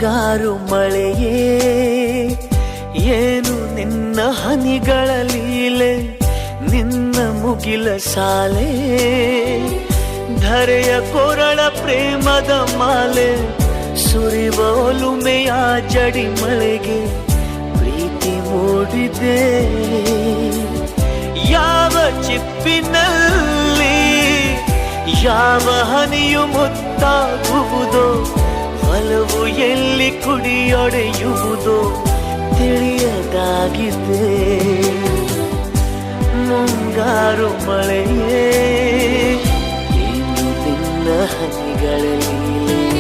ಮುಂಗಾರು ಮಳೆಯೇ ಏನು ನಿನ್ನ ಹನಿಗಳ ಲೀಲೆ, ನಿನ್ನ ಮುಗಿಲ ಸಾಲೆ ಧರೆಯ ಕೊರಳ ಪ್ರೇಮದ ಮಾಲೆ, ಸುರಿವ ಒಲುಮೆಯ ಜಡಿ ಮಳೆಗೆ ಪ್ರೀತಿ ಮೂಡಿದೆ. ಯಾವ ಚಿಪ್ಪಿನಲ್ಲಿ ಯಾವ ಹನಿಯು ಮುತ್ತಾಗುವುದೋ, ಒಲವು ಎಲ್ಲಿ ಕುಡಿಯೊಡೆಯುವುದೋ ತಿಳಿಯದಾಗಿದೆ. ಮುಂಗಾರು ಮಳೆಯೇ ಏನು ನಿನ್ನ ಹನಿಗಳಲ್ಲಿ